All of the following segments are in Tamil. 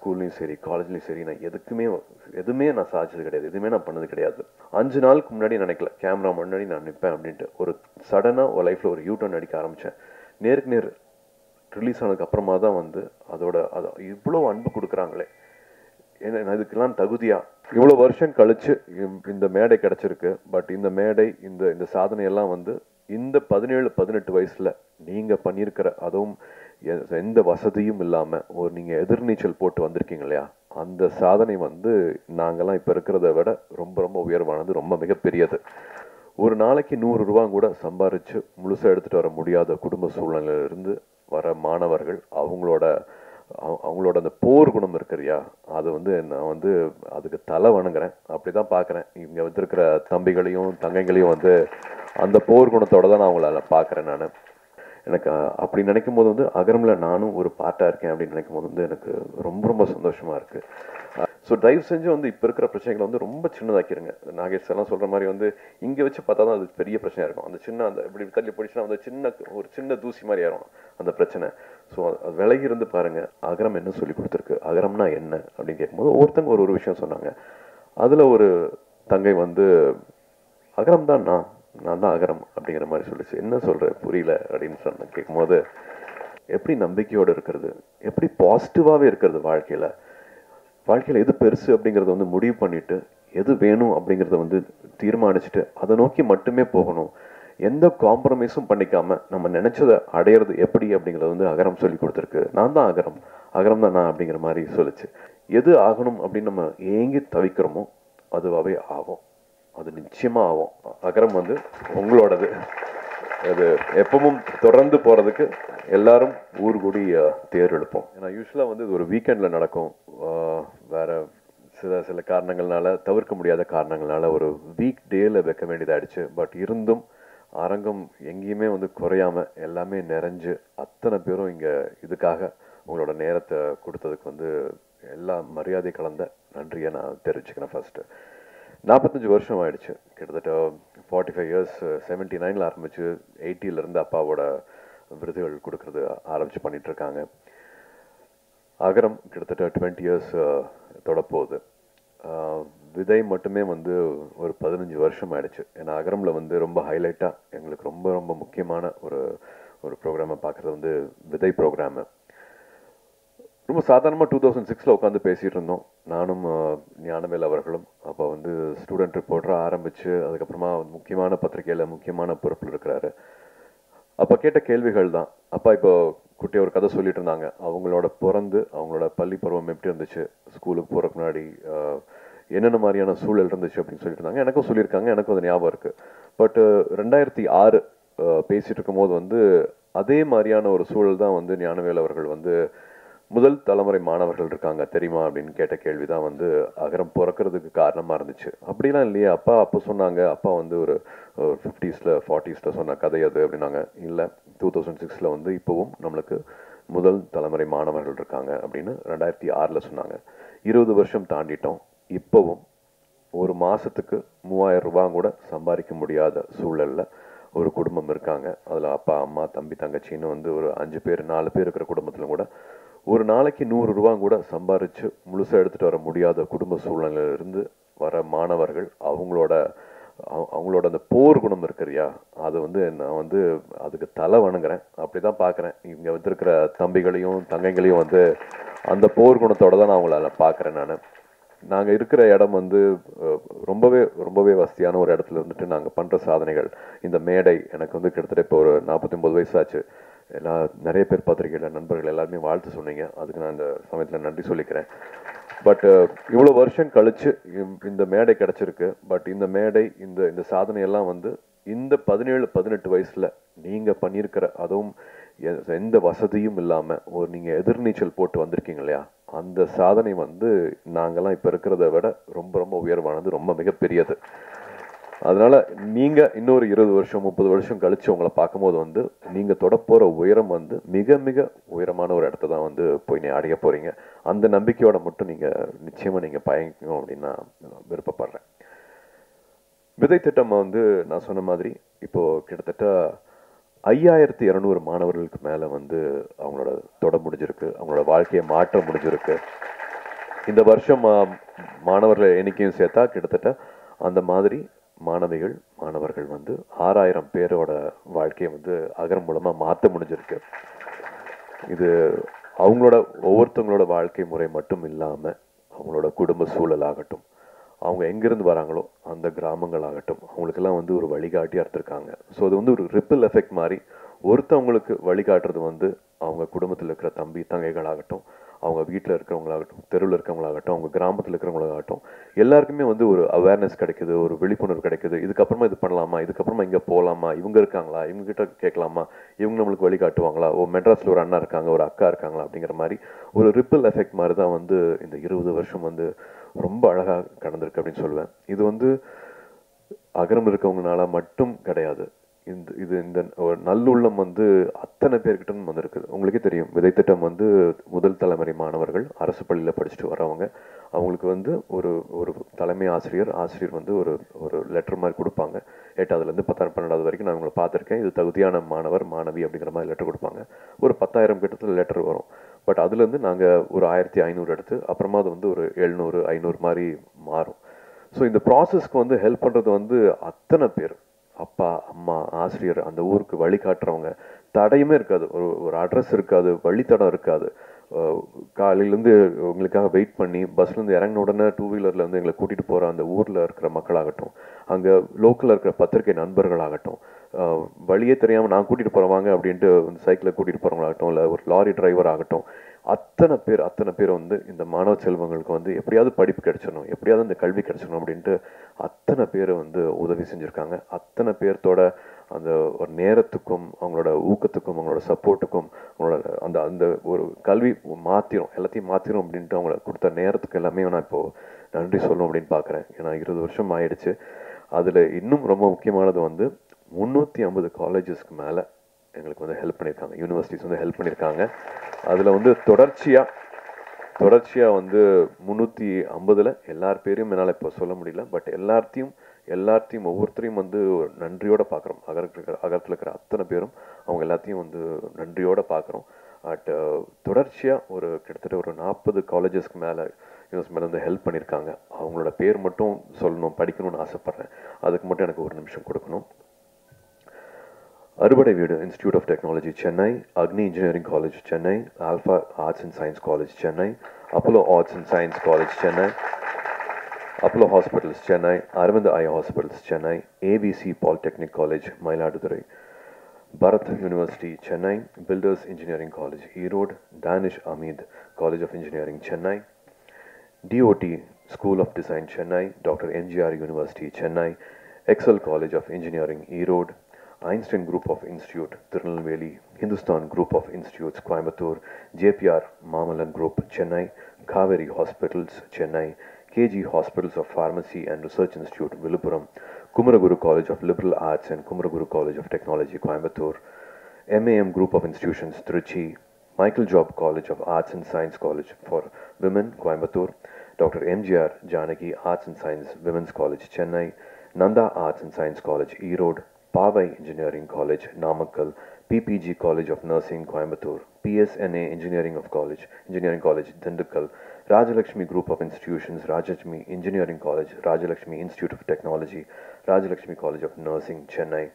ஸ்கூல்லையும் சரி காலேஜ்லையும் சரி நான் எதுவுமே நான் சாதிச்சது கிடையாது, எதுவுமே நான் பண்ணது கிடையாது. 5 நாளுக்கு முன்னாடி நினைக்கல கேமரா முன்னாடி நான் நிற்பேன் அப்படின்ட்டு. ஒரு சடனாக ஒரு லைஃப்பில் ஒரு யூட்டர்ன் அடிக்க ஆரம்பித்தேன். நேருக்கு நேர் ரிலீஸ் ஆனதுக்கு அப்புறமா தான் வந்து அது இவ்வளோ அன்பு கொடுக்குறாங்களே, ஏன்னா இதுக்கெல்லாம் தகுதியா இவ்வளோ வருஷம் கழிச்சு இந்த மேடை கிடைச்சிருக்கு. பட் இந்த மேடை இந்த சாதனையெல்லாம் வந்து இந்த 17-18 வயசுல நீங்க பண்ணியிருக்கிற, அதுவும் எந்த வசதியும் இல்லாம நீங்க எதிர்நீச்சல் போட்டு வந்திருக்கீங்க இல்லையா, அந்த சாதனை வந்து நாங்கெல்லாம் இப்ப இருக்கிறத விட ரொம்ப ரொம்ப உயர்வானது, ரொம்ப மிகப்பெரியது. ஒரு நாளைக்கு 100 ரூபா கூட சம்பாரிச்சு முழுசா எடுத்துட்டு வர முடியாத குடும்ப சூழ்நிலையிலிருந்து வர மாணவர்கள் அவங்களோட அந்த போர் குணம் இருக்கிறியா, அது வந்து நான் வந்து அதுக்கு தலை வணங்குறேன். அப்படிதான் பார்க்குறேன். இங்கே வந்திருக்கிற தம்பிகளையும் தங்கைகளையும் வந்து அந்த போர் குணத்தோட தான் நான் அவங்கள பார்க்குறேன். நான் எனக்கு அப்படி நினைக்கும் போது வந்து அகரம்ல நானும் ஒரு பார்ட்டாக இருக்கேன் அப்படின்னு நினைக்கும் போது வந்து எனக்கு ரொம்ப ரொம்ப சந்தோஷமா இருக்கு. ஸோ தயவு செஞ்சு வந்து இப்போ இருக்கிற பிரச்சனைகளை வந்து ரொம்ப சின்னதாக்கிடுங்க. நாகேஷ் எல்லாம் சொல்கிற மாதிரி வந்து இங்கே வச்சு பார்த்தா தான் அது பெரிய பிரச்சனையாக இருக்கும். அந்த இப்படி தள்ளி போயிடுச்சுன்னா வந்து ஒரு சின்ன தூசி மாதிரி ஆயிரும் அந்த பிரச்சனை. ஸோ அது விலகி இருந்து பாருங்க, அகரம் என்ன சொல்லி கொடுத்துருக்கு, அகரம்னா என்ன அப்படின்னு கேட்கும்போது ஒருத்தங்க ஒரு விஷயம் சொன்னாங்க. அதில் ஒரு தங்கை வந்து அகரம் தான் நான் தான் அகரம் அப்படிங்கிற மாதிரி சொல்லிச்சு. என்ன சொல்ற புரியல அப்படின்னு சொன்ன கேட்கும்போது, எப்படி நம்பிக்கையோடு இருக்கிறது, எப்படி பாசிட்டிவாகவே இருக்கிறது வாழ்க்கையில் எது பெருசு அப்படிங்கிறத வந்து முடிவு பண்ணிட்டு, எது வேணும் அப்படிங்கிறத வந்து தீர்மானிச்சுட்டு அதை நோக்கி மட்டுமே போகணும். எந்த காம்ப்ரமைஸும் பண்ணிக்காம நம்ம நினைச்சதை அடையிறது எப்படி அப்படிங்கிறத வந்து அகரம் சொல்லி கொடுத்துருக்கு. நான் தான் அகரம் தான் நான் அப்படிங்கிற மாதிரி சொல்லிச்சு. எது ஆகணும் அப்படின்னு நம்ம ஏங்கி தவிக்கிறோமோ அதுவாகவே ஆகும், அது நிச்சயமா ஆகும். அகரம் வந்து உங்களோடது. அது எப்பவும் தொடர்ந்து போறதுக்கு எல்லாரும் ஊர் கூடி தேர் எழுப்போம். ஏன்னா யூஸ்வலாக வந்து இது ஒரு வீக்கெண்ட்ல நடக்கும். வேற சில காரணங்கள்னால, தவிர்க்க முடியாத காரணங்கள்னால ஒரு வீக் டேல வைக்க வேண்டியதாயிடுச்சு. பட் இருந்தும் அரங்கம் எங்கேயுமே வந்து குறையாம எல்லாமே நிறைஞ்சு அத்தனை பேரும் இங்க இதுக்காக உங்களோட நேரத்தை கொடுத்ததுக்கு வந்து எல்லா மரியாதை கலந்த நன்றியை நான் தெரிவிச்சுக்கிறேன். ஃபர்ஸ்ட் 45 வருஷம் ஆயிடுச்சு, கிட்டத்தட்ட 45 இயர்ஸ். 79ல் ஆரம்பிச்சு 80லேருந்து அப்பாவோட விருதுகள் கொடுக்கறது ஆரம்பிச்சு பண்ணிட்டு இருக்காங்க. அகரம் கிட்டத்தட்ட 20 இயர்ஸ் தொடப்போகுது. விதை மட்டுமே வந்து ஒரு 15 வருஷம் ஆயிடுச்சு. ஏன்னா அகரம்ல வந்து ரொம்ப ஹைலைட்டாக எங்களுக்கு ரொம்ப ரொம்ப முக்கியமான ஒரு ப்ரோக்ராமை பார்க்குறது வந்து விதை ப்ரோக்ராமு. ரொம்ப சாதாரணமாக 2006ல் உட்காந்து பேசிகிட்டு இருந்தோம், நானும் ஞானவேல் அவர்களும். அப்போ வந்து ஸ்டூடெண்ட் ரிப்போர்ட்டராக ஆரம்பித்து அதுக்கப்புறமா முக்கியமான பத்திரிகையில் முக்கியமான பொறுப்பில் இருக்கிறாரு. அப்போ கேட்ட கேள்விகள் தான். அப்பா இப்போ குட்டியை ஒரு கதை சொல்லிட்டு இருந்தாங்க. அவங்களோட பள்ளி பருவம் எப்படி இருந்துச்சு, ஸ்கூலுக்கு போகிறதுக்கு முன்னாடி என்னென்ன மாதிரியான சூழல் இருந்துச்சு அப்படின்னு சொல்லிட்டு இருந்தாங்க. எனக்கும் சொல்லியிருக்காங்க, எனக்கும் அது ஞாபகம் இருக்குது. பட் 2006 பேசிகிட்டு இருக்கும்போது வந்து அதே மாதிரியான ஒரு சூழல் தான் வந்து ஞானவேல் அவர்கள் வந்து முதல் தலைமுறை மாணவர்கள் இருக்காங்க தெரியுமா அப்படின்னு கேட்ட கேள்வி தான் வந்து அகரம் பிறக்கிறதுக்கு காரணமாக இருந்துச்சு. அப்படிலாம் இல்லையே, அப்போ சொன்னாங்க, அப்பா வந்து ஒரு 50s 40s சொன்ன கதை அது அப்படின்னாங்க. இல்லை, 2006ல் வந்து இப்போவும் நம்மளுக்கு முதல் தலைமுறை மாணவர்கள் இருக்காங்க அப்படின்னு 2006ல் சொன்னாங்க. 20 வருஷம் தாண்டிட்டோம். இப்போவும் ஒரு மாதத்துக்கு 3000 ரூபா கூட சம்பாதிக்க முடியாத சூழலில் ஒரு குடும்பம் இருக்காங்க. அதில் அப்பா அம்மா தம்பி தங்கச்சின்னு வந்து ஒரு 5 பேர் 4 பேர் இருக்கிற குடும்பத்தில் கூட ஒரு நாளைக்கு 100 ரூபா கூட சம்பாரிச்சு முழுசாக எடுத்துகிட்டு வர முடியாத குடும்ப சூழ்நிலையிலிருந்து வர மாணவர்கள் அவங்களோட அந்த போர் குணம் இருக்கிறியா, அது வந்து நான் வந்து அதுக்கு தலை வணங்குறேன். அப்படி தான் பார்க்குறேன். இங்கே வந்திருக்கிற தம்பிகளையும் தங்கைகளையும் வந்து அந்த போர் குணத்தோட தான் நான் அவங்கள பார்க்குறேன். நாங்கள் இருக்கிற இடம் வந்து ரொம்பவே ரொம்பவே வசதியான ஒரு இடத்துல இருந்துட்டு நாங்கள் பண்ணுற சாதனைகள், இந்த மேடை எனக்கு வந்து கிட்டத்தட்ட இப்போ ஒரு 49 வயசாச்சு. நிறைய பேர் பத்திரிகையில் நண்பர்கள் எல்லாருமே வாழ்த்து சொன்னீங்க, அதுக்கு நான் இந்த சமயத்தில் நன்றி சொல்லிக்கிறேன். பட் இவ்வளோ வருஷம் கழிச்சு இந்த மேடை கிடைச்சிருக்கு. பட் இந்த மேடை இந்த சாதனையெல்லாம் வந்து இந்த 17-18 வயசுல நீங்க பண்ணியிருக்கிற, அதுவும் எந்த வசதியும் இல்லாம நீங்க எதிர்நீச்சல் போட்டு வந்திருக்கீங்க இல்லையா, அந்த சாதனை வந்து நாங்கெல்லாம் இப்ப இருக்கிறத விட ரொம்ப ரொம்ப உயர்வானது, ரொம்ப மிகப்பெரியது. அதனால நீங்க இன்னொரு 20 வருஷம் 30 வருஷம் கழிச்சு உங்களை பார்க்கும்போது வந்து நீங்க தொடப்போற உயரம் வந்து மிக மிக உயரமான ஒரு இடத்த தான் வந்து போய் நீ அடைய போறீங்க. அந்த நம்பிக்கையோட மட்டும் நீங்க நிச்சயமா நீங்க பயணிக்கணும் அப்படின்னு நான் விருப்பப்படுறேன். விதை திட்டம் வந்து நான் சொன்ன மாதிரி இப்போ கிட்டத்தட்ட 5200 மாணவர்களுக்கு மேல வந்து அவங்களோட தொட முடிஞ்சிருக்கு, அவங்களோட வாழ்க்கையை மாற்ற முடிஞ்சிருக்கு. இந்த வருஷம் மாணவர்கள் எண்ணிக்கையும் சேர்த்தா கிட்டத்தட்ட அந்த மாதிரி மாணவர்கள் வந்து 6000 பேரோட வாழ்க்கையை வந்து அகரம் மூலமா மாற்ற முடிஞ்சிருக்கு. இது அவங்களோட ஒவ்வொருத்தவங்களோட வாழ்க்கை முறை மட்டும் இல்லாமல் அவங்களோட குடும்ப சூழல் ஆகட்டும், அவங்க எங்கேருந்து வராங்களோ அந்த கிராமங்கள் ஆகட்டும், அவங்களுக்கெல்லாம் வந்து ஒரு வழிகாட்டியாக இருந்திருக்காங்க. ஸோ அது வந்து ஒரு ரிப்பிள் எஃபெக்ட் மாதிரி ஒருத்தவங்களுக்கு வழிகாட்டுறது வந்து அவங்க குடும்பத்தில் இருக்கிற தம்பி தங்கைகளாகட்டும், அவங்க வீட்டில் இருக்கிறவங்களாகட்டும், தெருவில் இருக்கிறவங்களாகட்டும், அவங்க கிராமத்தில் இருக்கிறவங்களாகட்டும், எல்லாருக்குமே வந்து ஒரு அவேர்னஸ் கிடைக்குது, ஒரு விழிப்புணர்வு கிடைக்குது. இதுக்கப்புறமா இது பண்ணலாமா, இதுக்கப்புறமா இங்கே போகலாமா, இவங்க இருக்காங்களா, இவங்ககிட்ட கேட்கலாமா, இவங்க நம்மளுக்கு வழிகாட்டுவாங்களா, மெட்ராஸில் ஒரு அண்ணா இருக்காங்க, ஒரு அக்கா இருக்காங்களா அப்படிங்கிற மாதிரி ஒரு ரிப்பிள் எஃபெக்ட் மாதிரி தான் வந்து இந்த 20 வருஷம் வந்து ரொம்ப அழகாக கடந்திருக்கு அப்படின்னு சொல்லுவேன். இது வந்து அகரம் இருக்கவங்கனால மட்டும் கிடையாது. இந்த ஒரு நல்லுள்ளம் வந்து அத்தனை பேர்கிட்ட வந்திருக்குது. உங்களுக்கே தெரியும், விதை திட்டம் வந்து முதல் தலைமுறை மாணவர்கள் அரசு பள்ளியில் படிச்சுட்டு வரவங்க, அவங்களுக்கு வந்து ஒரு ஒரு தலைமை ஆசிரியர் வந்து ஒரு ஒரு லெட்டர் மாதிரி கொடுப்பாங்க. 8ஆவதுலேருந்து 10ஆவது 12ஆவது வரைக்கும் நான் உங்களை பார்த்துருக்கேன், இது தகுதியான மாணவர் மாணவி அப்படிங்கிற மாதிரி லெட்டர் கொடுப்பாங்க. ஒரு 10,000 கிட்டத்தில் லெட்டர் வரும். பட் அதுலேருந்து நாங்கள் ஒரு 1500 எடுத்து அப்புறமா அது வந்து ஒரு 700 500 மாதிரி மாறும். ஸோ இந்த ப்ராசஸ்க்கு வந்து ஹெல்ப் பண்ணுறது வந்து அத்தனை பேர், அப்பா அம்மா ஆசிரியர், அந்த ஊருக்கு வழிகாட்டுறவங்க, தடையுமே இருக்காது, ஒரு அட்ரஸ் இருக்காது, வழித்தடம் இருக்காது. காலையிலேருந்து உங்களுக்காக வெயிட் பண்ணி பஸ்லேருந்து இறங்கின உடனே 2 வீலரில் வந்து எங்களை கூட்டிகிட்டு போகிற அந்த ஊரில் இருக்கிற மக்களாகட்டும், அங்கே லோக்கலில் இருக்கிற பத்திரிகை நண்பர்களாகட்டும், வழியே தெரியாமல் நான் கூட்டிகிட்டு போகிறேன் வாங்க அப்படின்ட்டு வந்து சைக்கிளில் கூட்டிகிட்டு போகிறவங்களாகட்டும், இல்லை ஒரு லாரி டிரைவர் ஆகட்டும், அத்தனை பேர் வந்து இந்த மாணவ செல்வங்களுக்கு வந்து எப்படியாவது படிப்பு கிடைச்சிடணும், எப்படியாவது இந்த கல்வி கிடைச்சிடணும் அப்படின்ட்டு அத்தனை பேர் வந்து உதவி செஞ்சுருக்காங்க. அத்தனை பேர்த்தோட அந்த ஒரு நேரத்துக்கும் அவங்களோட ஊக்கத்துக்கும் அவங்களோட சப்போர்ட்டுக்கும் அவங்களோட அந்த அந்த ஒரு கல்வி எல்லாத்தையும் மாற்றிடும் அப்படின்ட்டு அவங்கள கொடுத்த நேரத்துக்கு எல்லாமே நான் இப்போது நன்றி சொல்லணும் அப்படின்னு பார்க்குறேன். ஏன்னா 20 வருஷம் ஆயிடுச்சு. அதில் இன்னும் ரொம்ப முக்கியமானது வந்து 350 காலேஜஸ்க்கு மேலே எங்களுக்கு வந்து ஹெல்ப் பண்ணியிருக்காங்க, யூனிவர்சிட்டிஸ் வந்து ஹெல்ப் பண்ணியிருக்காங்க. அதில் வந்து தொடர்ச்சியாக வந்து 350ல் எல்லார் பேரையும் என்னால் இப்போ சொல்ல முடியல. பட் எல்லாத்தையும் ஒவ்வொருத்தரையும் வந்து நன்றியோடு பார்க்குறோம். அகரத்தில் இருக்கிற அத்தனை பேரும் அவங்க எல்லாத்தையும் வந்து நன்றியோடு பார்க்குறோம். பட் தொடர்ச்சியாக கிட்டத்தட்ட ஒரு 40 காலேஜஸ்க்கு மேலே வந்து ஹெல்ப் பண்ணியிருக்காங்க. அவங்களோட பேர் மட்டும் சொல்லணும், படிக்கணும்னு ஆசைப்பட்றேன். அதுக்கு மட்டும் எனக்கு ஒரு நிமிஷம் கொடுக்கணும். அறுபடை வீடு institute of technology Chennai, Agni engineering college Chennai, Alpha arts and science college Chennai, Apollo arts and science college Chennai, Apollo hospitals Chennai, Aravind eye hospitals Chennai, ABC polytechnic college Mayiladuthurai, Bharath university Chennai, builders engineering college Erode, Dhaanish Ahmed college of engineering Chennai, DOT school of design Chennai, doctor MGR university Chennai, Excel college of engineering Erode, Einstein Group of Institute, Tirunelveli, Hindustan Group of Institutes, Coimbatore, JPR Mamalan Group, Chennai, Kaveri Hospitals, Chennai, KG Hospitals of Pharmacy and Research Institute, Viluppuram, Kumaraguru College of Liberal Arts and Kumaraguru College of Technology, Coimbatore, MAM Group of Institutions, Trichy, Michael Job College of Arts and Science College for Women, Coimbatore, Dr. MGR Janaki Arts and Science Women's College, Chennai, Nanda Arts and Science College, Erode, Pavai Engineering College, Namakkal, PPG College of Nursing, Coimbatore, PSNA Engineering College, Dindigul, Rajalakshmi Group of Institutions, Rajalakshmi Engineering College, Rajalakshmi Institute of Technology, Rajalakshmi College of Nursing, Chennai,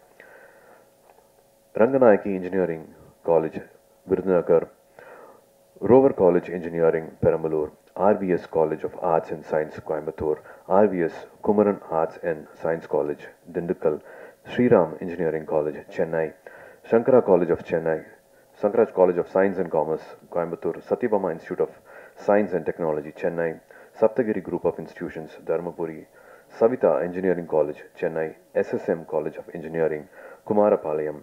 Ranganayaki Engineering College, Virudhunagar, Rover College Engineering, Perambalur, RVS College of Arts and Science, Coimbatore, RVS Kumaran Arts and Science College, Dindigul, Sriram Engineering College, Chennai, Shankara College of Chennai, Shankaraj College of Science and Commerce, Coimbatore, Satyabama Institute of Science and Technology, Chennai, Saptagiri Group of Institutions, Dharmapuri, Savita Engineering College, Chennai, SSM College of Engineering, Kumarapalayam,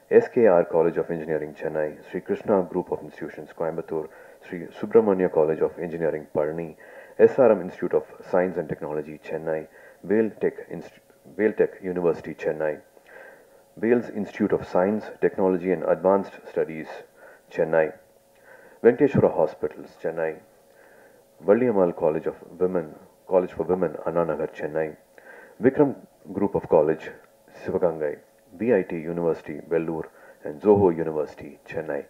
SKR College of Engineering, Chennai, Sri Krishna Group of Institutions, Coimbatore, Sri Subramanya College of Engineering, Parni, SRM Institute of Science and Technology, Chennai, Vailtech University, Chennai, Wales Institute of Science, Technology and Advanced Studies, Chennai, Venkateshwara Hospitals, Chennai, Valliammal College for Women, Anna Nagar, Chennai, Vikram Group of College, Sivagangai, VIT University, Vellore, and Zoho University, Chennai.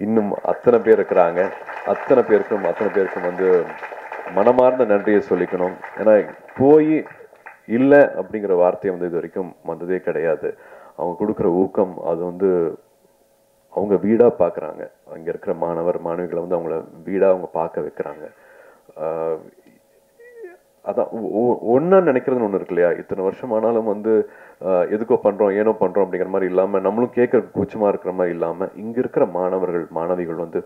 இன்னும் அத்தனை பேர் இருக்கிறாங்க. அத்தனை பேருக்கும் வந்து மனமார்ந்த நன்றியை சொல்லிக்கணும். ஏன்னா போய் இல்லை அப்படிங்கிற வார்த்தையை வந்து இது வரைக்கும் வந்ததே கிடையாது. அவங்க கொடுக்குற ஊக்கம் அது வந்து அவங்க வீடாக பார்க்குறாங்க. அங்கே இருக்கிற மாணவர் மாணவிகளை வந்து அவங்கள வீடாக அவங்க பார்க்க வைக்கிறாங்க. அதான் ஒன்றா நினைக்கிறதுன்னு ஒன்று இருக்கு இல்லையா? இத்தனை வருஷம் ஆனாலும் வந்து எதுக்கோ பண்ணுறோம் ஏனோ பண்ணுறோம் அப்படிங்கிற மாதிரி இல்லாமல், நம்மளும் கேட்குற கூச்சமாக இருக்கிற மாதிரி இல்லாமல், இங்கே இருக்கிற மாணவர்கள் மாணவிகள் வந்து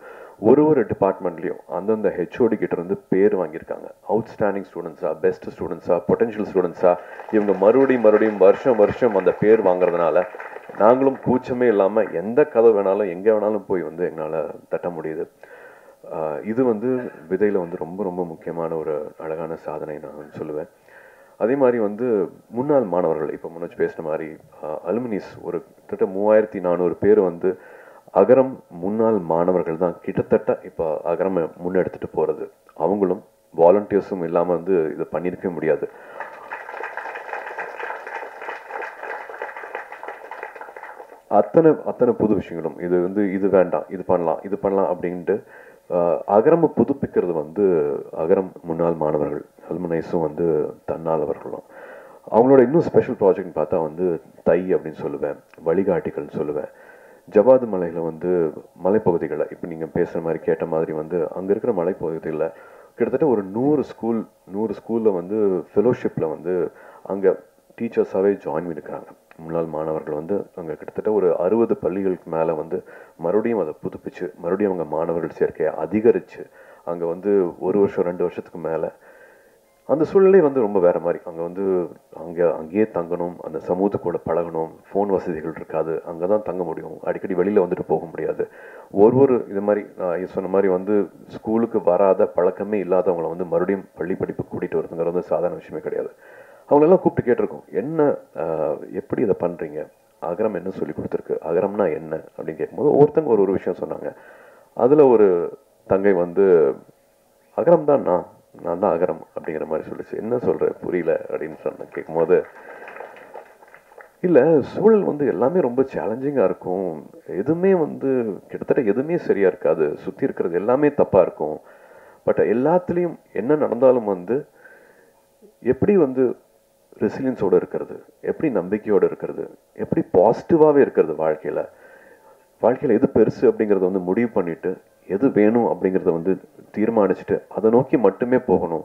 ஒரு டிபார்ட்மெண்ட்லேயும் அந்தந்த ஹெச்ஓடி கிட்ட இருந்து பேர் வாங்கியிருக்காங்க. அவுட்ஸ்டாண்டிங் ஸ்டூடெண்ட்ஸா, பெஸ்ட் ஸ்டூடெண்ட்ஸா, பொட்டன்ஷியல் ஸ்டூடெண்ட்ஸா, இவங்க மறுபடியும் வருஷம் அந்த பேர் வாங்குறதுனால நாங்களும் கூச்சமே இல்லாமல் எந்த கதை வேணாலும் எங்கே வேணாலும் போய் வந்து எங்களால் தட்ட முடியுது. இது வந்து விதையில் வந்து ரொம்ப முக்கியமான ஒரு அழகான சாதனை நான் சொல்லுவேன். அதே மாதிரி வந்து முன்னாள் மாணவர்கள், இப்போ முன்னாடி பேசின மாதிரி அலுமினிஸ் ஒரு கிட்டத்தட்ட 3400 பேர் வந்து அகரம் முன்னாள் மாணவர்கள் தான் கிட்டத்தட்ட இப்போ அகரம் முன்னெடுத்துட்டு போகிறது. அவங்களும் வாலண்டியர்ஸும் இல்லாமல் வந்து இதை பண்ணியிருக்கவே முடியாது. அத்தனை புது விஷயங்களும் இது வந்து இது வேண்டாம் இது பண்ணலாம் அப்படின்ட்டு அகரம் புதுப்பிக்கிறது வந்து அகரம் முன்னாள் மாணவர்கள் அலுமினைஸும் வந்து தன்னாளவர்களும். அவங்களோட இன்னும் ஸ்பெஷல் ப்ராஜெக்ட்னு பார்த்தா வந்து தை அப்படின்னு சொல்லுவேன், வழிகாட்டிகள்னு சொல்லுவேன். ஜவாது மலையில் வந்து மலைப்பகுதிகளில் இப்போ நீங்கள் பேசுகிற மாதிரி கேட்ட மாதிரி வந்து அங்கே இருக்கிற மலைப்பகுதிகளில் கிட்டத்தட்ட ஒரு 100 ஸ்கூலில் வந்து ஃபெலோஷிப்பில் வந்து அங்கே டீச்சர்ஸாகவே ஜாயின் பண்ணியிருக்கிறாங்க. முன்னாள் மாணவர்கள் வந்து அங்கே கிட்டத்தட்ட ஒரு 60 பள்ளிகளுக்கு மேலே வந்து மறுபடியும் அதை புதுப்பிச்சு மறுபடியும் அவங்க மாணவர்கள் சேர்க்கையை அதிகரித்து அங்கே வந்து 1 வருஷம் 2 வருஷத்துக்கு மேலே அந்த சூழ்நிலை வந்து ரொம்ப வேறு மாதிரி. அங்கே வந்து அங்கேயே தங்கணும், அந்த சமூகத்துக்கூட பழகணும், ஃபோன் வசதிகள் இருக்காது, அங்கே தான் தங்க முடியும், அடிக்கடி வெளியில் வந்துட்டு போக முடியாது. இது மாதிரி நான் சொன்ன மாதிரி வந்து ஸ்கூலுக்கு வராத பழக்கமே இல்லாதவங்களை வந்து மறுபடியும் பள்ளி படிப்பு கூட்டிகிட்டு வருதுங்கிறது வந்து சாதாரண விஷயமே கிடையாது. அவங்களெல்லாம் கூப்பிட்டு கேட்டிருக்கோம், என்ன எப்படி இதை பண்ணுறீங்க, அகரம் என்ன சொல்லி கொடுத்துருக்கு, அகரம்னா என்ன அப்படின்னு கேட்கும்போது ஒவ்வொருத்தங்க ஒரு விஷயம் சொன்னாங்க. அதில் ஒரு தங்கை வந்து அகரம் தான் நான் தான் அகரம் அப்படிங்கிற மாதிரி சொல்லிச்சு. என்ன சொல்கிறேன் புரியல அப்படின்னு சொன்ன கேட்கும்போது, இல்லை சூழல் வந்து எல்லாமே ரொம்ப சேலஞ்சிங்காக இருக்கும், எதுவுமே வந்து கிட்டத்தட்ட எதுவுமே சரியாக இருக்காது, சுற்றி இருக்கிறது எல்லாமே தப்பாக இருக்கும், பட் எல்லாத்துலேயும் என்ன நடந்தாலும் வந்து எப்படி வந்து ரெசிலியன்ஸோடு இருக்கிறது, எப்படி நம்பிக்கையோடு இருக்கிறது, எப்படி பாசிட்டிவாகவே இருக்கிறது, வாழ்க்கையில் எது பெருசு அப்படிங்கிறத வந்து முடிவு பண்ணிவிட்டு எது வேணும் அப்படிங்கிறத வந்து தீர்மானிச்சுட்டு அதை நோக்கி மட்டுமே போகணும்,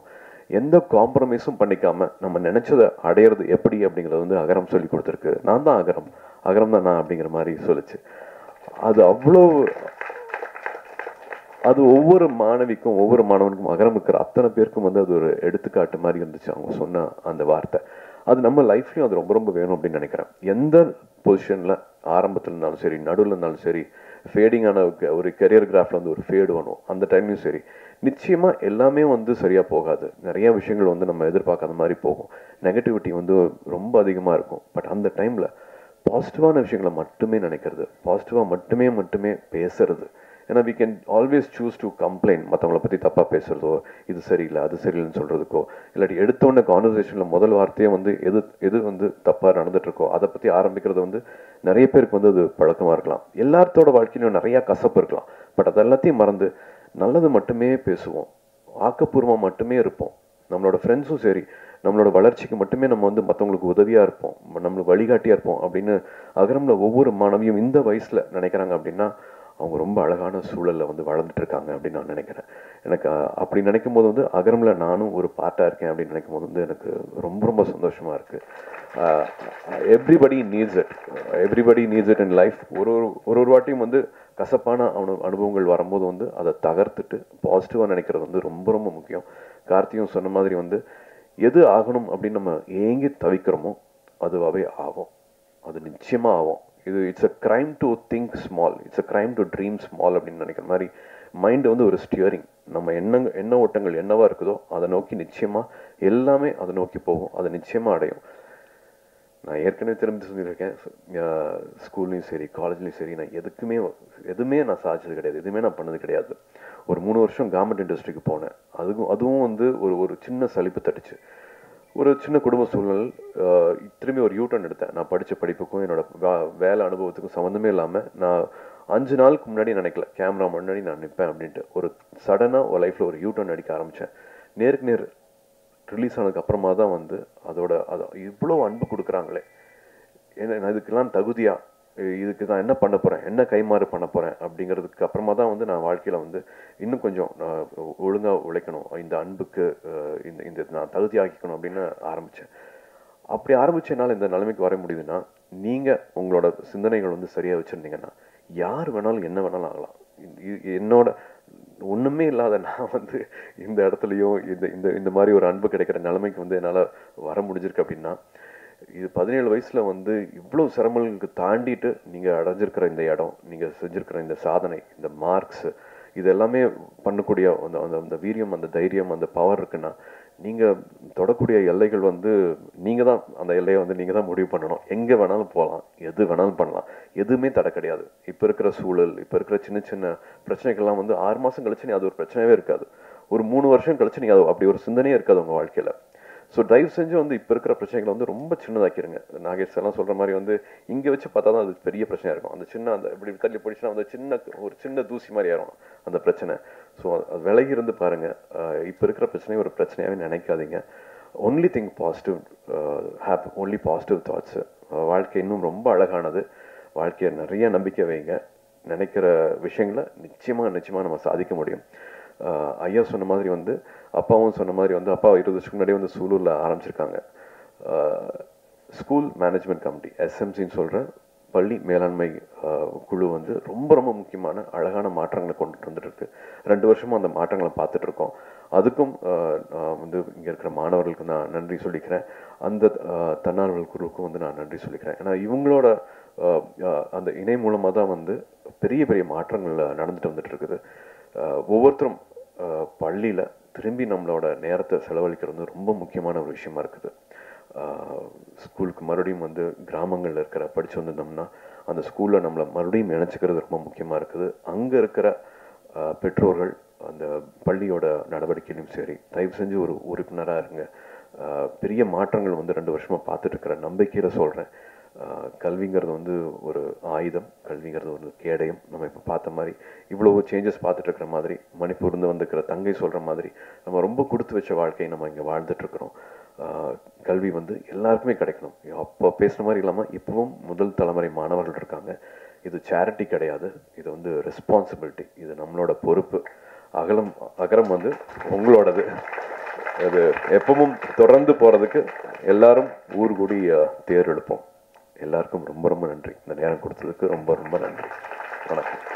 எந்த காம்ப்ரமைஸும் பண்ணிக்காமல் நம்ம நினச்சதை அடையிறது எப்படி அப்படிங்கிறத வந்து அகரம் சொல்லி கொடுத்துருக்கு. நான் தான் அகரம் தான் நான் அப்படிங்கிற மாதிரி சொல்லிச்சு. அது ஒவ்வொரு மாணவிக்கும் ஒவ்வொரு மாணவனுக்கும் அகரம் இருக்கிற அத்தனை பேருக்கும் வந்து அது ஒரு எடுத்துக்காட்டு மாதிரி இருந்துச்சு அவங்க சொன்ன அந்த வார்த்தை. அது நம்ம லைஃப்லையும் அது ரொம்ப வேணும் அப்படின்னு நினைக்கிறேன். எந்த பொசிஷனில் ஆரம்பத்தில் இருந்தாலும் சரி, நடுவில் இருந்தாலும் சரி, ஃபேடிங்கான ஒரு கெரியர் கிராஃபில் வந்து ஒரு ஃபேடு வேணும், அந்த டைம்லையும் சரி, நிச்சயமாக எல்லாமே வந்து சரியாக போகாது. நிறைய விஷயங்கள் வந்து நம்ம எதிர்பார்க்காத மாதிரி போகும், நெகட்டிவிட்டி வந்து ரொம்ப அதிகமாக இருக்கும். பட் அந்த டைமில் பாசிட்டிவான விஷயங்களை மட்டுமே நினைக்கிறது, பாசிட்டிவாக மட்டுமே பேசுறது. ஏன்னா we can always choose to complain, மற்றவங்களை பற்றி தப்பாக பேசுகிறதோ, இது சரியில்லை அது சரியில்லைன்னு சொல்கிறதுக்கோ, இல்லாட்டி எடுத்தோடனே கான்வர்சேஷனில் முதல் வார்த்தையே வந்து எது வந்து தப்பாக நடந்துகிட்ருக்கோ அதை பற்றி ஆரம்பிக்கிறது வந்து நிறைய பேருக்கு வந்து அது பழக்கமாக இருக்கலாம். எல்லாத்தோட வாழ்க்கையிலும் நிறையா கசப்பு இருக்கலாம். பட் அது எல்லாத்தையும் மறந்து நல்லது மட்டுமே பேசுவோம், ஆக்கப்பூர்வமாக மட்டுமே இருப்போம். நம்மளோட ஃப்ரெண்ட்ஸும் சரி, நம்மளோட வளர்ச்சிக்கு மட்டுமே நம்ம வந்து மற்றவங்களுக்கு உதவியாக இருப்போம், நம்மளுக்கு வழிகாட்டியாக இருப்போம் அப்படின்னு அகரமில் ஒவ்வொரு மாணவியும் இந்த வயசில் நினைக்கிறாங்க அப்படின்னா அவங்க ரொம்ப அழகான சூழலில் வந்து வளர்ந்துட்டு இருக்காங்க அப்படின்னு நான் நினைக்கிறேன். எனக்கு அப்படி நினைக்கும் போது வந்து அகரமில் நானும் ஒரு பார்ட்டாக இருக்கேன் அப்படின்னு நினைக்கும் போது வந்து எனக்கு ரொம்ப சந்தோஷமாக இருக்குது. Everybody needs it in life. ஒரு வாட்டியும் வந்து கசப்பான அனுபவங்கள் வரும்போது வந்து அதை தகர்த்துட்டு பாசிட்டிவாக நினைக்கிறது வந்து ரொம்ப முக்கியம். கார்த்தியும் சொன்ன மாதிரி வந்து எது ஆகணும் அப்படின்னு நம்ம ஏங்கி தவிக்கிறோமோ அதுவாகவே ஆகும், அது நிச்சயமாக ஆகும். It's a crime to think small, it's a crime to dream small அப்படின்னு நினைக்கிற மாதிரி மைண்டு வந்து ஒரு ஸ்டியரிங். நம்ம எண்ண ஓட்டங்கள் என்னவா இருக்குதோ அதை நோக்கி நிச்சயமாக எல்லாமே அதை நோக்கி போகும், அதை நிச்சயமாக அடையும். நான் ஏற்கனவே திரும்பி சொல்லியிருக்கேன், ஸ்கூல்லையும் சரி காலேஜ்லையும் சரி நான் எதுவுமே நான் சாதிச்சது கிடையாது, எதுவுமே நான் பண்ணது கிடையாது. ஒரு 3 வருஷம் கவர்மெண்ட் இண்டஸ்ட்ரிக்கு போனேன், அதுவும் வந்து ஒரு சின்ன சலிப்பு தட்டுச்சு. ஒரு சின்ன குடும்ப சூழ்நிலை, திரும்பி ஒரு யூட்டர்ன் எடுத்தேன். நான் படித்த படிப்புக்கும் என்னோட வேலை அனுபவத்துக்கும் சம்மந்தமே இல்லாமல் நான் 5 நாளுக்கு முன்னாடி நினைக்கல கேமரா முன்னாடி நான் நிற்பேன் அப்படின்ட்டு. ஒரு சடனாக ஒரு லைஃப்பில் ஒரு யூட்டர்ன் அடிக்க ஆரம்பித்தேன். நேருக்கு நேர் ரிலீஸ் ஆனதுக்கு அப்புறமா தான் வந்து அது இவ்வளோ அன்பு கொடுக்குறாங்களே, ஏன்னா இதுக்கெல்லாம் தகுதியா, இதுக்கு நான் என்ன பண்ண போகிறேன், என்ன கைமாறு பண்ண போகிறேன் அப்படிங்கிறதுக்கு அப்புறமா தான் வந்து நான் வாழ்க்கையில் வந்து இன்னும் கொஞ்சம் ஒழுங்காக உழைக்கணும், இந்த அன்புக்கு இந்த இந்த நான் தகுதியாக்கிக்கணும் அப்படின்னு ஆரம்பித்தேன். அப்படி ஆரம்பிச்சனால இந்த நிலைமைக்கு வர முடியுதுன்னா, நீங்கள் உங்களோட சிந்தனைகள் வந்து சரியாக வச்சுருந்தீங்கன்னா யார் வேணாலும் என்ன வேணாலும் ஆகலாம். என்னோட ஒன்றுமே இல்லாத நான் வந்து இந்த இடத்துலையும் இந்த இந்த இந்த மாதிரி ஒரு அன்பு கிடைக்கிற நிலைமைக்கு வந்து என்னால் வர முடிஞ்சிருக்கு அப்படின்னா, இது 17 வயசுல வந்து இவ்வளோ சிரமங்களுக்கு தாண்டிட்டு நீங்கள் அடைஞ்சிருக்கிற இந்த இடம், நீங்கள் செஞ்சுருக்கிற இந்த சாதனை, இந்த மார்க்ஸு, இது எல்லாமே பண்ணக்கூடிய அந்த அந்த அந்த வீரியம், அந்த தைரியம், அந்த பவர் இருக்குன்னா, நீங்கள் தொடக்கூடிய எல்லைகள் வந்து நீங்கள் தான் அந்த எல்லையை வந்து நீங்கள் தான் முடிவு பண்ணணும். எங்கே வேணாலும் போகலாம், எது வேணாலும் பண்ணலாம், எதுவுமே தடை கிடையாது. இப்போ இருக்கிற சூழல், இப்போ இருக்கிற சின்ன சின்ன பிரச்சனைகள்லாம் வந்து 6 மாதம் கழிச்சு நீ அது ஒரு பிரச்சனையே இருக்காது. ஒரு 3 வருஷம் கழிச்சு நீங்கள் அது அப்படி ஒரு சிந்தனையே இருக்காது உங்கள் வாழ்க்கையில். ஸோ தயவு செஞ்சு வந்து இப்போ இருக்கிற பிரச்சனைகளை வந்து ரொம்ப சின்னதாக்கிடுங்க. நாகேஷ் எல்லாம் சொல்கிற மாதிரி வந்து இங்கே வச்சு பார்த்தா தான் அது பெரிய பிரச்சனையாக இருக்கும். அந்த சின்ன அந்த இப்படி தள்ளி போயிடுச்சுன்னா அந்த ஒரு சின்ன தூசி மாதிரி ஆயிரும் அந்த பிரச்சனை. ஸோ அது விலகி இருந்து பாருங்கள். இப்போ இருக்கிற பிரச்சனையை ஒரு பிரச்சனையாகவே நினைக்காதீங்க. Only think positive, have only positive thoughts. வாழ்க்கை இன்னும் ரொம்ப அழகானது. வாழ்க்கையை நிறைய நம்பிக்கை வைங்க. நினைக்கிற விஷயங்களை நிச்சயமாக நம்ம சாதிக்க முடியும். ஐயா சொன்ன மாதிரி வந்து அப்பாவும் சொன்ன மாதிரி வந்து அப்பா 20 வருஷத்துக்கு முன்னாடியே வந்து சூலூரில் ஆரம்பிச்சிருக்காங்க. ஸ்கூல் மேனேஜ்மெண்ட் கமிட்டி, எஸ்எம்சின்னு சொல்கிற பள்ளி மேலாண்மை குழு வந்து ரொம்ப ரொம்ப முக்கியமான அழகான மாற்றங்களை கொண்டுட்டு வந்துட்டு இருக்கு. 2 வருஷமும் அந்த மாற்றங்களை பார்த்துட்டு இருக்கோம். அதுக்கும் வந்து இங்கே இருக்கிற மாணவர்களுக்கு நான் நன்றி சொல்லிக்கிறேன். அந்த தன்னார்வல் குழுவுக்கும் வந்து நான் நன்றி சொல்லிக்கிறேன். ஏன்னா இவங்களோட அந்த இணை மூலமாக தான் வந்து பெரிய பெரிய மாற்றங்கள் நடந்துட்டு வந்துட்டு இருக்குது. ஒவ்வொருத்தரும் பள்ளியில் திரும்பி நம்மளோட நேரத்தை செலவழிக்கிறது ரொம்ப முக்கியமான ஒரு விஷயமா இருக்குது. ஸ்கூலுக்கு மறுபடியும் வந்து கிராமங்களில் இருக்கிற படித்து வந்திருந்தோம்னா அந்த ஸ்கூலில் நம்மளை மறுபடியும் நினச்சிக்கிறது ரொம்ப முக்கியமாக இருக்குது. அங்கே இருக்கிற பெற்றோர்கள் அந்த பள்ளியோட நடவடிக்கையிலும் சரி, தயவு செஞ்சு ஒரு உறுப்பினராக இருங்க. பெரிய மாற்றங்கள் வந்து 2 வருஷமாக பார்த்துட்டு இருக்கிற நம்பிக்கையில் சொல்கிறேன். கல்விங்கிறது வந்து ஒரு ஆயுதம், கல்விங்கிறது ஒரு கேடயம். நம்ம இப்போ பார்த்த மாதிரி இவ்வளவு சேஞ்சஸ் பார்த்துட்டு இருக்கிற மாதிரி, மணிப்பூர்ந்து வந்துக்கிற தங்கை சொல்கிற மாதிரி நம்ம ரொம்ப கொடுத்து வச்ச வாழ்க்கையை நம்ம இங்கே வாழ்ந்துட்டுருக்குறோம். கல்வி வந்து எல்லாருக்குமே கிடைக்கணும். அப்போ பேசுகிற மாதிரி இல்லாமல் இப்போவும் முதல் தலைமுறை மாணவர்கள் இருக்காங்க. இது சேரிட்டி கிடையாது, இது வந்து ரெஸ்பான்சிபிலிட்டி, இது நம்மளோட பொறுப்பு. அகரம் வந்து உங்களோடது. அது எப்பவும் தொடர்ந்து போகிறதுக்கு எல்லாரும் ஊர் கூடி தேர் எடுப்போம். எல்லாருக்கும் ரொம்ப ரொம்ப நன்றி. இந்த நேரம் கொடுத்ததுக்கு ரொம்ப ரொம்ப நன்றி. வணக்கம்.